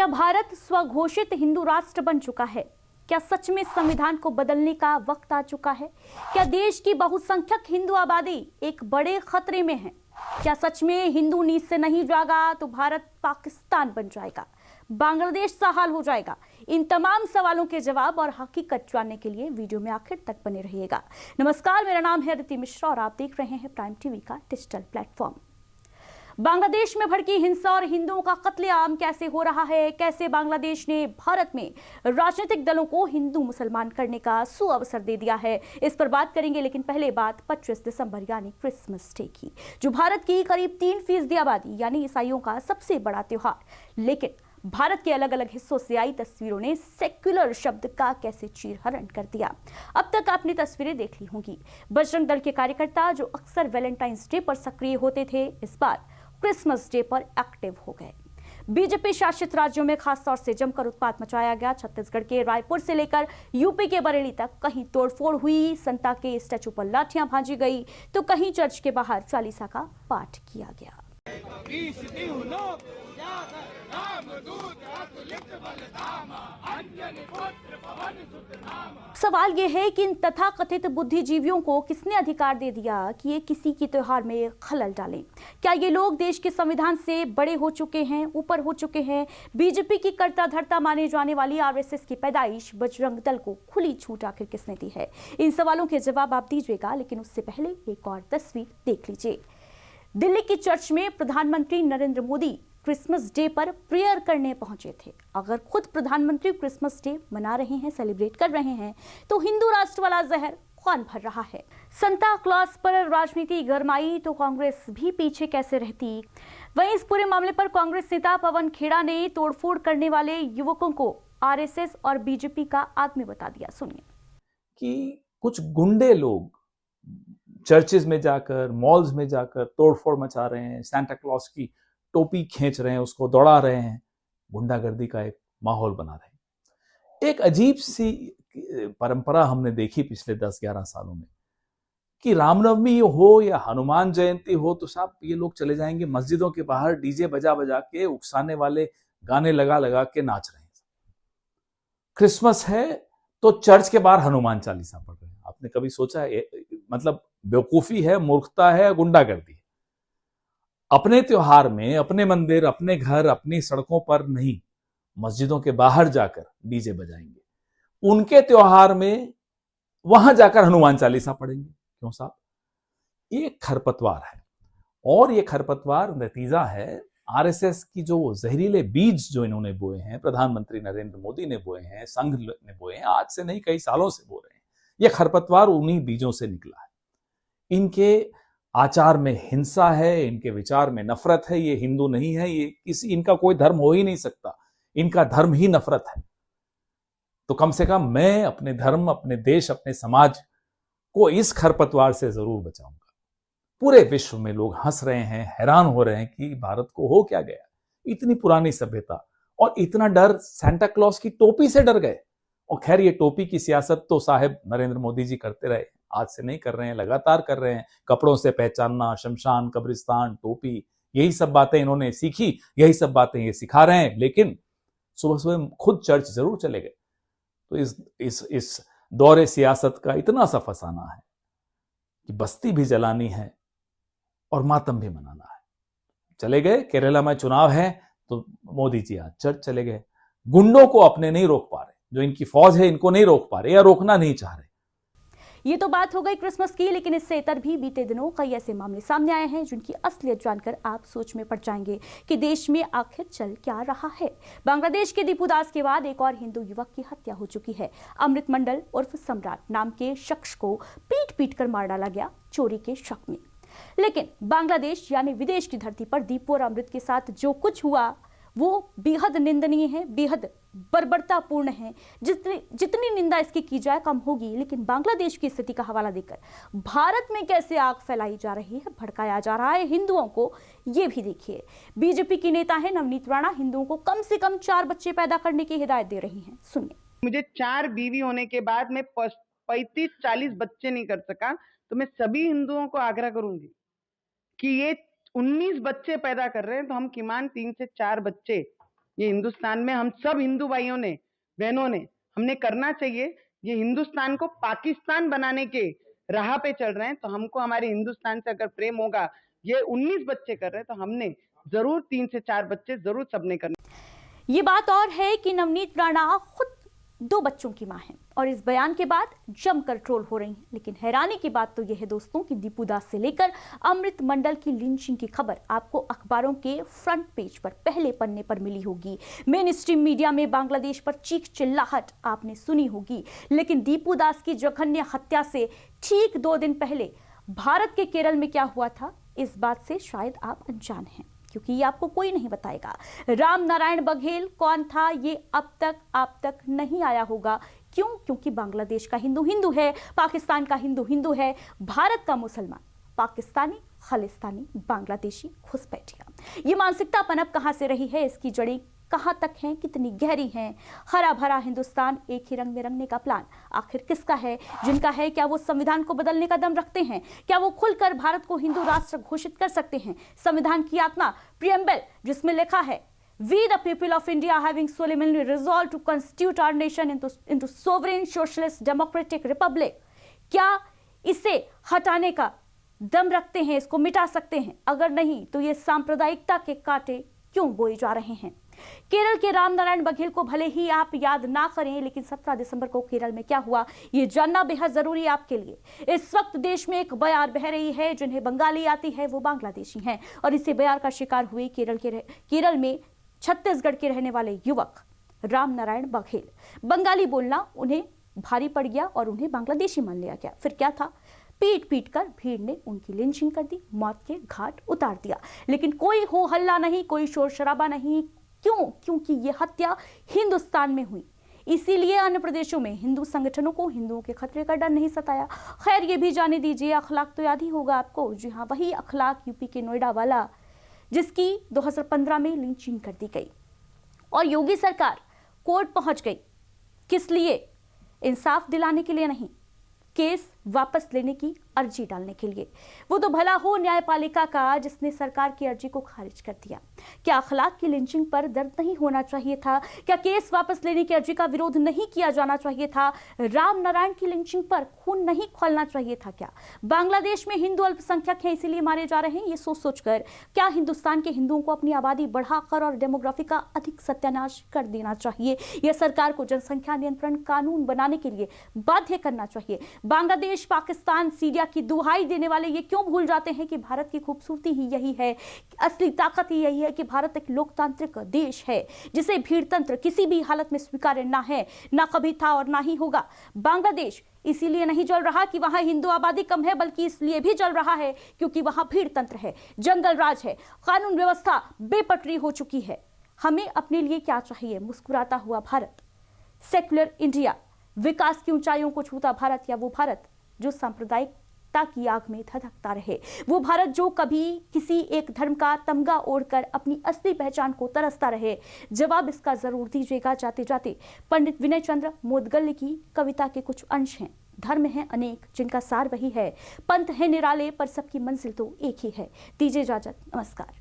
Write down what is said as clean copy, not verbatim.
क्या भारत स्वघोषित हिंदू राष्ट्र बन चुका है? क्या सच में संविधान को बदलने का वक्त आ चुका है? क्या देश की बहुसंख्यक हिंदू आबादी एक बड़े खतरे में है? क्या सच में हिंदू नींद से नहीं जागा तो भारत पाकिस्तान बन जाएगा, बांग्लादेश सा हाल हो जाएगा? इन तमाम सवालों के जवाब और हकीकत जानने के लिए वीडियो में आखिर तक बने रहिएगा। नमस्कार, मेरा नाम है रिति मिश्रा और आप देख रहे हैं प्राइम टीवी का डिजिटल प्लेटफॉर्म। बांग्लादेश में भड़की हिंसा और हिंदुओं का कत्लेआम कैसे हो रहा है? कैसे बांग्लादेश ने भारत में राजनीतिक दलों को हिंदू मुसलमान करने का सुअवसर दे दिया है, इस पर बात करेंगे। लेकिन पहले बात 25 दिसंबर यानी क्रिसमस डे की, जो भारत की करीब 3% आबादी यानी ईसाइयों का सबसे बड़ा त्योहार। लेकिन भारत के अलग अलग हिस्सों से आई तस्वीरों ने सेक्युलर शब्द का कैसे चीरहरण कर दिया। अब तक आपने तस्वीरें देख ली होंगी। बजरंग दल के कार्यकर्ता जो अक्सर वैलेंटाइंस डे पर सक्रिय होते थे, इस बार क्रिसमस डे पर एक्टिव हो गए। बीजेपी शासित राज्यों में खासतौर से जमकर उत्पात मचाया गया। छत्तीसगढ़ के रायपुर से लेकर यूपी के बरेली तक कहीं तोड़फोड़ हुई, संता के स्टैचू पर लाठियां भांजी गई, तो कहीं चर्च के बाहर चालीसा का पाठ किया गया। सवाल यह है कि इन तथाकथित बुद्धिजीवियों को किसने अधिकार दे दिया कि ये किसी की त्योहार में खलल डालें? क्या ये लोग देश के संविधान से बड़े हो चुके हैं, ऊपर हो चुके हैं? बीजेपी की कर्ता धर्ता माने जाने वाली आरएसएस की पैदाइश बजरंग दल को खुली छूट आखिर किसने दी है? इन सवालों के जवाब आप दीजिएगा, लेकिन उससे पहले एक और तस्वीर देख लीजिए। दिल्ली की चर्च में प्रधानमंत्री नरेंद्र मोदी क्रिसमस डे पर प्रेयर करने पहुंचे थे। अगर खुद प्रधानमंत्री क्रिसमस डे मना रहे हैं, सेलिब्रेट कर रहे हैं, तो हिंदू राष्ट्र वाला जहर कौन भर रहा है? संता क्लॉज पर राजनीति गरमाई तो कांग्रेस भी पीछे कैसे रहती? वहीं इस पूरे मामले पर कांग्रेस नेता पवन खेड़ा ने तोड़फोड़ करने वाले युवकों को आरएसएस और बीजेपी का आदमी बता दिया। सुनिए। कि कुछ गुंडे लोग चर्चेज में जाकर, मॉल्स में जाकर तोड़फोड़ मचा रहे हैं, सांता क्लॉज की टोपी खींच रहे हैं, उसको दौड़ा रहे हैं, गुंडागर्दी का एक माहौल बना रहे हैं। एक अजीब सी परंपरा हमने देखी पिछले 10-11 सालों में कि रामनवमी हो या हनुमान जयंती हो तो साहब ये लोग चले जाएंगे मस्जिदों के बाहर डीजे बजा बजा के उकसाने वाले गाने लगा लगा के नाच रहे हैं। क्रिसमस है तो चर्च के बाहर हनुमान चालीसा पढ़ रहे हैं। आपने कभी सोचा है? मतलब बेवकूफी है, मूर्खता है, गुंडागर्दी है। अपने त्योहार में अपने मंदिर, अपने घर, अपनी सड़कों पर नहीं, मस्जिदों के बाहर जाकर डीजे बजाएंगे। उनके त्योहार में वहां जाकर हनुमान चालीसा पढ़ेंगे। क्यों साहब? ये खरपतवार है, और ये खरपतवार नतीजा है आरएसएस की जो जहरीले बीज जो इन्होंने बोए हैं, प्रधानमंत्री नरेंद्र मोदी ने बोए हैं, संघ ने बोए हैं, आज से नहीं कई सालों से बो रहे हैं। ये खरपतवार उन्हीं बीजों से निकला है। इनके आचार में हिंसा है, इनके विचार में नफरत है। ये हिंदू नहीं है, ये इनका कोई धर्म हो ही नहीं सकता। इनका धर्म ही नफरत है। तो कम से कम मैं अपने धर्म, अपने देश, अपने समाज को इस खरपतवार से जरूर बचाऊंगा। पूरे विश्व में लोग हंस रहे हैं, हैरान हो रहे हैं कि भारत को हो क्या गया। इतनी पुरानी सभ्यता और इतना डर, सांता क्लॉज की टोपी से डर गए। और खैर ये टोपी की सियासत तो साहब नरेंद्र मोदी जी करते रहे, आज से नहीं कर रहे हैं, लगातार कर रहे हैं। कपड़ों से पहचानना, शमशान, कब्रिस्तान, टोपी, यही सब बातें इन्होंने सीखी, यही सब बातें ये सिखा रहे हैं। लेकिन सुबह सुबह खुद चर्च जरूर चले गए। तो इस दौरे सियासत का इतना सा फसाना है कि बस्ती भी जलानी है और मातम भी मनाना है। चले गए, केरला में चुनाव है तो मोदी जी आज चर्च चले गए। गुंडों को अपने नहीं रोक पा रहे, जो इनकी फौज है इनको नहीं रोक पा रहे या रोकना नहीं चाह रहे। ये तो बात हो गई क्रिसमस की, लेकिन इससे इतर भी बीते दिनों कई ऐसे मामले सामने आए हैं जिनकी असलियत जानकर आप सोच में पड़ जाएंगे कि देश में आखिर चल क्या रहा है। बांग्लादेश के दीपू दास के बाद एक और हिंदू युवक की हत्या हो चुकी है। अमृत मंडल उर्फ सम्राट नाम के शख्स को पीट पीट कर मार डाला गया चोरी के शक में। लेकिन बांग्लादेश यानी विदेश की धरती पर दीपू और अमृत के साथ जो कुछ हुआ वो बेहद निंदनीय है, बेहद बर्बरतापूर्ण है। जितनी निंदा इसकी की जाए कम होगी। लेकिन बांग्लादेश की स्थिति का हवाला देकर भारत में कैसे आग फैलाई जा रही है, भड़काया जा रहा है हिंदुओं को, ये भी देखिए। बीजेपी की नेता है नवनीत राणा हिंदुओं को कम से कम 4 बच्चे पैदा करने की हिदायत दे रही हैं। सुनिए। मुझे 4 बीवी होने के बाद मैं 35-40 बच्चे नहीं कर सका, तो मैं सभी हिंदुओं को आग्रह करूंगी कि ये 19 बच्चे पैदा कर रहे हैं तो हम किमान 3 से 4 बच्चे ये हिंदुस्तान में हम सब हिंदू भाइयों ने, बहनों ने, हमने करना चाहिए। ये हिंदुस्तान को पाकिस्तान बनाने के राह पे चल रहे हैं, तो हमको हमारे हिंदुस्तान से अगर प्रेम होगा, ये 19 बच्चे कर रहे हैं, तो हमने जरूर 3 से 4 बच्चे जरूर सबने करना। ये बात और है कि नवनीत राणा खुद 2 बच्चों की मां है और इस बयान के बाद जमकर ट्रोल हो रही हैं। लेकिन हैरानी की बात तो यह है दोस्तों कि दीपू दास से लेकर अमृत मंडल की लिंचिंग की खबर आपको अखबारों के फ्रंट पेज पर पहले पन्ने पर मिली होगी। मेन स्ट्रीम मीडिया में बांग्लादेश पर चीख चिल्लाहट आपने सुनी होगी, लेकिन दीपू दास की जघन्य हत्या से ठीक 2 दिन पहले भारत के केरल में क्या हुआ था, इस बात से शायद आप अनजान हैं, क्योंकि ये आपको कोई नहीं बताएगा। राम नारायण बघेल कौन था ये अब तक आप तक नहीं आया होगा। क्यों? क्योंकि बांग्लादेश का हिंदू हिंदू है, पाकिस्तान का हिंदू हिंदू है, भारत का मुसलमान, पाकिस्तानी, खालिस्तानी, बांग्लादेशी घुसपैठिया। ये मानसिकता पनप कहां से रही है, इसकी जड़ें कहां तक हैं, कितनी गहरी हैं? हरा भरा हिंदुस्तान एक ही रंग में रंगने का प्लान आखिर किसका है? जिनका है, क्या वो संविधान को बदलने का दम रखते हैं? क्या वो खुलकर भारत को हिंदू राष्ट्र घोषित कर सकते हैं? संविधान की आत्मा, प्रीएम्बल, जिसमें लिखा है We the people of India having solemnly resolved to constitute our nation into sovereign socialist democratic republic, क्या इसे हटाने का दम रखते हैं? इसको मिटा सकते हैं? अगर नहीं तो ये सांप्रदायिकता के कांटे क्यों बोए जा रहे हैं? केरल के राम नारायण बघेल को भले ही आप याद ना करें, लेकिन 17 दिसंबर को केरल में क्या हुआ ये जानना बेहद जरूरी है आपके लिए। इस वक्त देश में एक बयार बह रही है, जिन्हें बंगाली आती है वो बांग्लादेशी हैं और इसी बयार का शिकार हुए केरल में छत्तीसगढ़ के रहने वाले युवक राम नारायण बघेल। बंगाली बोलना उन्हें भारी पड़ गया और उन्हें बांग्लादेशी मान लिया गया। फिर क्या था? पीट पीट कर भीड़ ने उनकी लिंचिंग कर दी, मौत के घाट उतार दिया, लेकिन कोई हो हल्ला नहीं, कोई शोर शराबा नहीं। क्यों? क्योंकि ये हत्या हिंदुस्तान में हुई, इसीलिए अन्य प्रदेशों में हिंदू संगठनों को हिंदुओं के खतरे का डर नहीं सताया। खैर ये भी जाने दीजिए, अखलाक तो याद ही होगा आपको। जी हाँ, वही अखलाक यूपी के नोएडा वाला, जिसकी 2015 में लिंचिंग कर दी गई और योगी सरकार कोर्ट पहुंच गई। किस लिए? इंसाफ दिलाने के लिए नहीं, केस वापस लेने की अर्जी डालने के लिए। वो तो भला हो न्यायपालिका का जिसने सरकार की अर्जी को खारिज कर दिया। क्या अखलाक की लिंचिंग पर दर्द नहीं होना चाहिए था? क्या केस वापस लेने की अर्जी का विरोध नहीं किया जाना चाहिए था? राम नारायण की लिंचिंग पर खून नहीं खोलना चाहिए था? क्या बांग्लादेश में हिंदू अल्पसंख्यक हैं इसीलिए मारे जा रहे हैं? ये सोच सोचकर क्या हिंदुस्तान के हिंदुओं को अपनी आबादी बढ़ाकर और डेमोग्राफी का अधिक सत्यानाश कर देना चाहिए? यह सरकार को जनसंख्या नियंत्रण कानून बनाने के लिए बाध्य करना चाहिए? बांग्लादेश, पाकिस्तान, सीरिया की दुहाई देने वाले ये क्यों भूल जाते हैं कि भारत की खूबसूरती ही यही है, असली ताकत ही यही है कि भारत एक लोकतांत्रिक देश है जिसे भीड़तंत्र किसी भी हालत में स्वीकार्य ना है, ना कभी था और ना ही होगा। बांग्लादेश इसीलिए नहीं जल रहा कि वहां हिंदू आबादी कम है, बल्कि इसलिए भी जल रहा है क्योंकि वहां भीड़तंत्र है, जंगल राज है, कानून व्यवस्था बेपटरी हो चुकी है। हमें अपने लिए क्या चाहिए? मुस्कुराता हुआ भारत, सेक्युलर इंडिया, विकास की ऊंचाइयों को छूता भारत, या वो भारत जो सांप्रदायिकता की आग में धधकता रहे, वो भारत जो कभी किसी एक धर्म का तमगा ओढ़कर अपनी असली पहचान को तरसता रहे? जवाब इसका जरूर दीजिएगा जाते जाते। पंडित विनय चंद्र मोदगल्य की कविता के कुछ अंश हैं। धर्म है अनेक जिनका सार वही है, पंथ है निराले पर सबकी मंजिल तो एक ही है। दीजिए इजाजत, नमस्कार।